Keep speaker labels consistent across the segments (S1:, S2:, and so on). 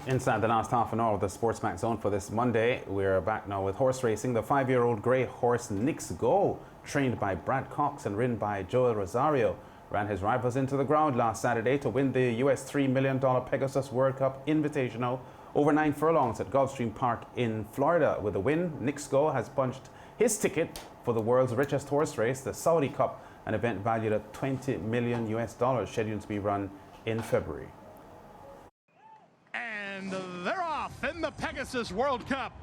S1: Inside the last half an hour of the SportsMax Zone for this Monday, we're back now with horse racing. The 5-year-old grey horse Knicks Go, trained by Brad Cox and ridden by Joel Rosario, ran his rivals into the ground last Saturday to win the US $3 million Pegasus World Cup Invitational over 9 furlongs at Gulfstream Park in Florida. With the win, Knicks Go has punched his ticket for the world's richest horse race, the Saudi Cup, an event valued at $20 million scheduled to be run in February.
S2: And they're off in the Pegasus World Cup.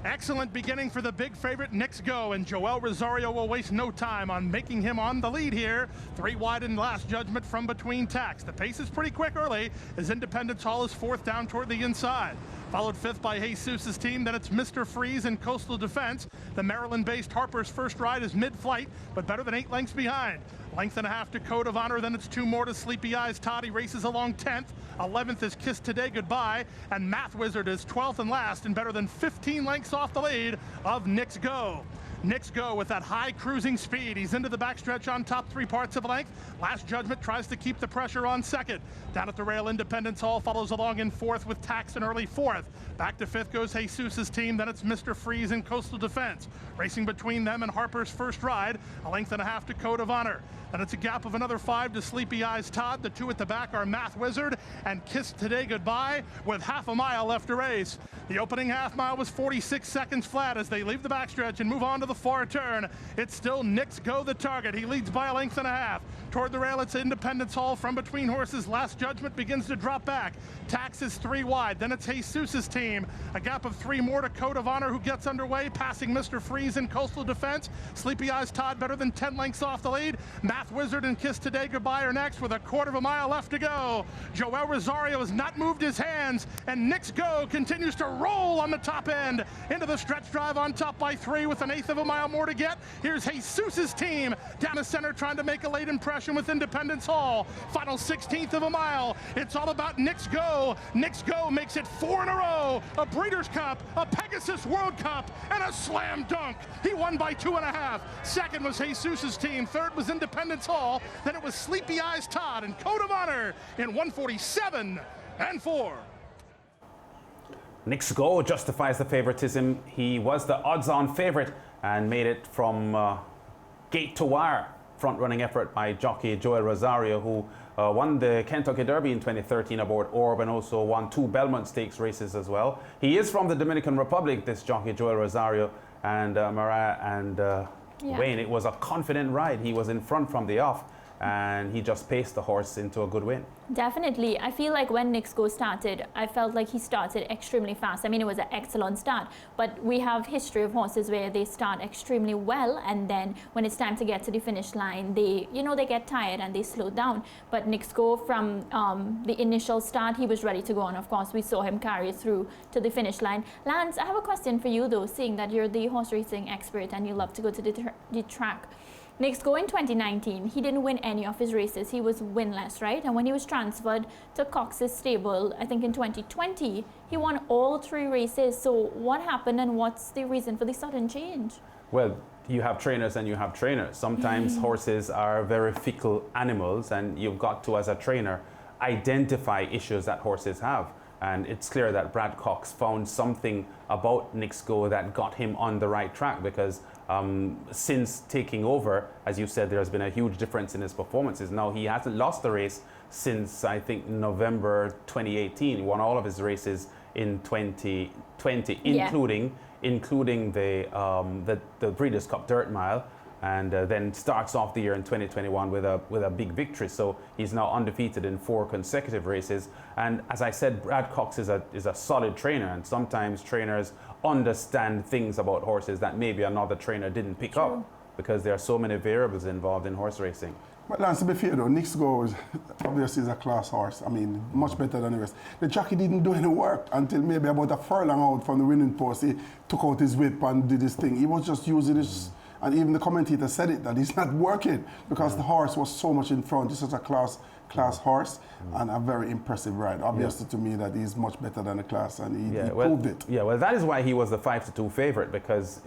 S2: Excellent beginning for the big favorite Knicks Go, and Joel Rosario will waste no time on making him on the lead here. 3 wide in last judgment from between tacks. The pace is pretty quick early as Independence Hall is 4th down toward the inside. Followed 5th by Jesus' team, then it's Mr. Freeze and Coastal Defense. The Maryland-based Harper's First Ride is mid-flight, but better than 8 lengths behind. Length and a half to Code of Honor, then it's 2 more to Sleepy Eyes Todd. He races along 10th. 11th is Kiss Today Goodbye, and Math Wizard is 12th and last, and better than 15 lengths off the lead of Knicks Go. Knicks Go with that high cruising speed. He's into the backstretch on top 3 parts of length. Last Judgment tries to keep the pressure on second. Down at the rail, Independence Hall follows along in 4th with Tax in early 4th. Back to 5th goes Jesus' team, then it's Mr. Freeze and Coastal Defense. Racing between them and Harper's First Ride, a length and a half to Code of Honor. Then it's a gap of another 5 to Sleepy Eyes Todd. The 2 at the back are Math Wizard and Kiss Today Goodbye with half a mile left to race. The opening half mile was 46 seconds flat as they leave the backstretch and move on to the far turn. It's still Knicks Go the target. He leads by a length and a half. Toward the rail, it's Independence Hall from between horses. Last Judgment begins to drop back. Tax is 3 wide. Then it's Jesus' team. A gap of 3 more to Code of Honor, who gets underway, passing Mr. Freeze and Coastal Defense. Sleepy Eyes Todd better than 10 lengths off the lead. Math Wizard and Kiss Today Goodbye are next with a 1/4 mile left to go. Joel Rosario has not moved his hands, and Knicks Go continues to roll on the top end into the stretch drive on top by 3 with an 1/8 mile more to get. Here's Jesus' team down the center trying to make a late impression with Independence Hall. Final 16th of a mile. It's all about Knicks Go. Knicks Go makes it 4 in a row. A Breeders' Cup, a Pegasus World Cup, and a slam dunk. He won by 2.5. Second was Jesus' team. Third was Independence Hall. Then it was Sleepy Eyes Todd and Code of Honor in 1:47 and 4.
S1: Knicks Go justifies the favoritism. He was the odds-on favorite and made it from gate to wire. Front-running effort by jockey Joel Rosario, who won the Kentucky Derby in 2013 aboard Orb and also won 2 Belmont Stakes races as well. He is from the Dominican Republic, this jockey Joel Rosario, and Mariah and Wayne. It was a confident ride. He was in front from the off, and he just paced the horse into a good win.
S3: Definitely. I feel like when Knicks Go started, I felt like he started extremely fast. I mean, it was an excellent start, but we have history of horses where they start extremely well, and then when it's time to get to the finish line, they get tired and they slow down. But Knicks Go, from the initial start, he was ready to go, and of course we saw him carry through to the finish line. Lance, I have a question for you though, seeing that you're the horse racing expert and you love to go to the track. Knicks Go in 2019, he didn't win any of his races. He was winless, right? And when he was transferred to Cox's stable, I think in 2020, he won all 3 races. So what happened, and what's the reason for the sudden change?
S1: Well, you have trainers and you have trainers. Sometimes horses are very fickle animals, and you've got to, as a trainer, identify issues that horses have. And it's clear that Brad Cox found something about Knicks Go that got him on the right track, because since taking over, as you said, there's been a huge difference in his performances. Now, he hasn't lost the race since, I think, November 2018. He won all of his races in 2020, including the Breeders' Cup Dirt Mile, and then starts off the year in 2021 with a big victory. So he's now undefeated in 4 consecutive races. And as I said, Brad Cox is a solid trainer, and sometimes trainers understand things about horses that maybe another trainer didn't pick up, because there are so many variables involved in horse racing.
S4: But Lance, to be fair though, Knicks Go obviously is a class horse. I mean, much better than the rest. The jockey didn't do any work until maybe about a furlong out from the winning post. He took out his whip and did his thing. He was just using his, and even the commentator said it, that he's not working because the horse was so much in front. This is a class horse and a very impressive ride. Obviously to me that he's much better than the class, and he proved it.
S1: Yeah, well, that is why he was the 5-2 favorite, because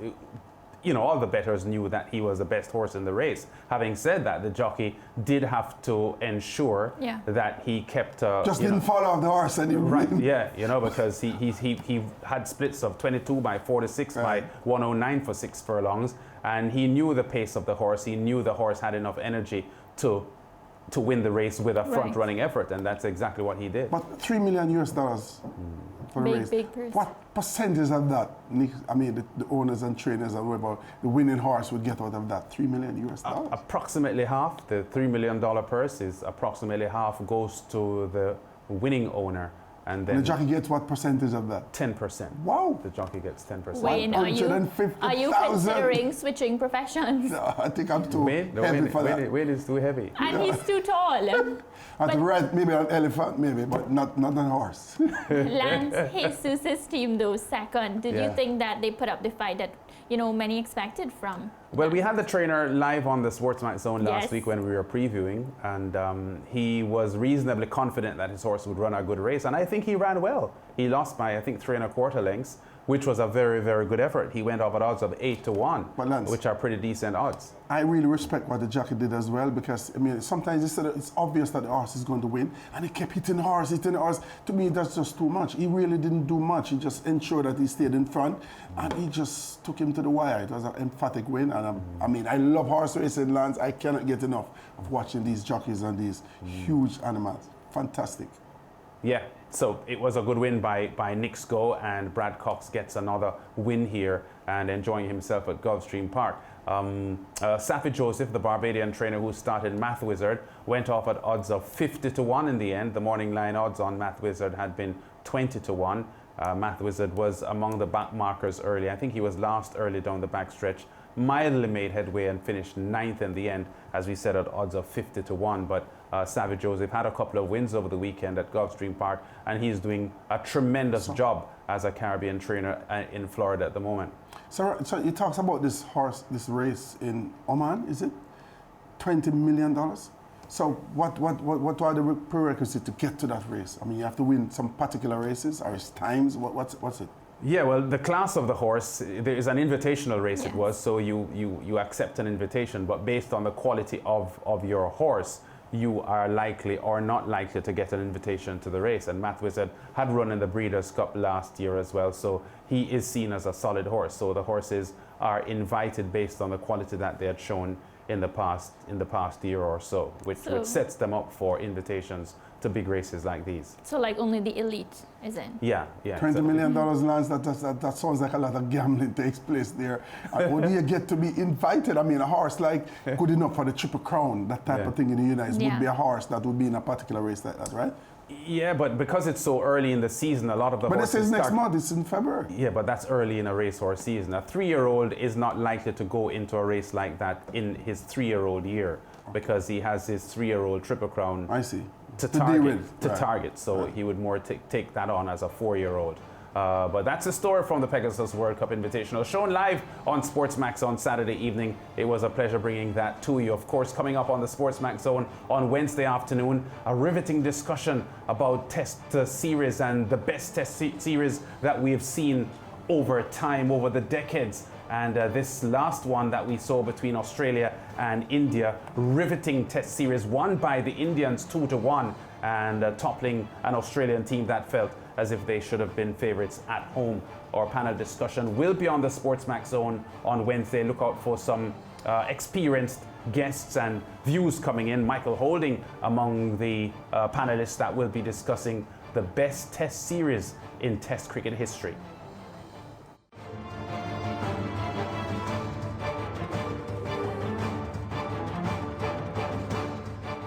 S1: you know, all the bettors knew that he was the best horse in the race. Having said that, the jockey did have to ensure that he kept
S4: just didn't fall off the horse and he
S1: right, yeah, you know, because he had splits of 22 by 4 to 6 by 109 for 6 furlongs, and he knew the pace of the horse. He knew the horse had enough energy to win the race with a front-running effort, and that's exactly what he did.
S4: But $3 million for the race.
S3: Big purse.
S4: What percentage of that, I mean, the owners and trainers and whoever, the winning horse would get out of that? $3 million?
S1: Approximately half. The $3 million purse is approximately half goes to the winning owner. And then
S4: the jockey gets what percentage of that?
S1: 10%.
S4: Wow.
S1: The jockey gets 10%.
S3: Wayne, are you considering switching professions?
S4: No, I think I'm too heavy for that.
S1: Wayne is too heavy.
S3: And he's too tall.
S4: I'd ride maybe an elephant, maybe, but not a horse.
S3: Lance Jesus' team, though, second. Did you think that they put up the fight that, you know, many expected from?
S1: Well, we had the trainer live on the SportsMax Zone last week when we were previewing, and he was reasonably confident that his horse would run a good race, and I think he ran well. He lost by, I think, 3 1/4 lengths, which was a very, very good effort. He went off at odds of 8 to 1, which are pretty decent odds.
S4: I really respect what the jockey did as well, because, I mean, sometimes it's obvious that the horse is going to win, and he kept hitting the horse. To me, that's just too much. He really didn't do much. He just ensured that he stayed in front, and he just took him to the wire. It was an emphatic win, and I mean, I love horse racing, Lance. I cannot get enough of watching these jockeys and these huge animals. Fantastic.
S1: Yeah, so it was a good win by Knicks Go, and Brad Cox gets another win here and enjoying himself at Gulfstream Park. Safi Joseph, the Barbadian trainer who started Math Wizard, went off at odds of 50 to 1 in the end. The morning line odds on Math Wizard had been 20 to 1. Math Wizard was among the back markers early. I think he was last early down the backstretch. Mildly made headway and finished 9th in the end, as we said, at odds of 50 to 1. But Savage Joseph had a couple of wins over the weekend at Gulfstream Park, and he's doing a tremendous job as a Caribbean trainer in Florida at the moment.
S4: So he talks about this race in Oman, is it? $20 million? So what are the prerequisites to get to that race? I mean, you have to win some particular races, or it's times, what's it?
S1: Yeah, well, the class of the horse, there is an invitational race it was, so you accept an invitation, but based on the quality of your horse, you are likely or not likely to get an invitation to the race. And Matt Wizard had run in the Breeders' Cup last year as well, so he is seen as a solid horse. So the horses are invited based on the quality that they had shown in the past year or so, which sets them up for invitations to big races like these.
S3: So like only the elite is in?
S1: Yeah.
S4: $20 million, Lance, that sounds like a lot of gambling takes place there. How do you get to be invited? I mean, a horse like good enough for the Triple Crown, that type of thing in the United States would be a horse that would be in a particular race like that, right?
S1: Yeah, but because it's so early in the season, a lot of the horses
S4: this is next month, it's in February.
S1: Yeah, but that's early in a racehorse season. A 3-year-old is not likely to go into a race like that in his 3-year-old year, because he has his 3-year-old Triple Crown to target. So he would more take that on as a 4-year-old. But that's a story from the Pegasus World Cup Invitational, shown live on SportsMax on Saturday evening. It was a pleasure bringing that to you. Of course, coming up on the SportsMax Zone on Wednesday afternoon, a riveting discussion about Test series and the best Test series that we have seen over time, over the decades. And this last one that we saw between Australia and India, riveting Test series won by the Indians 2 to 1, and toppling an Australian team that felt as if they should have been favourites at home. Our panel discussion will be on the SportsMax Zone on Wednesday. Look out for some experienced guests and views coming in. Michael Holding among the panelists that will be discussing the best Test series in Test cricket history.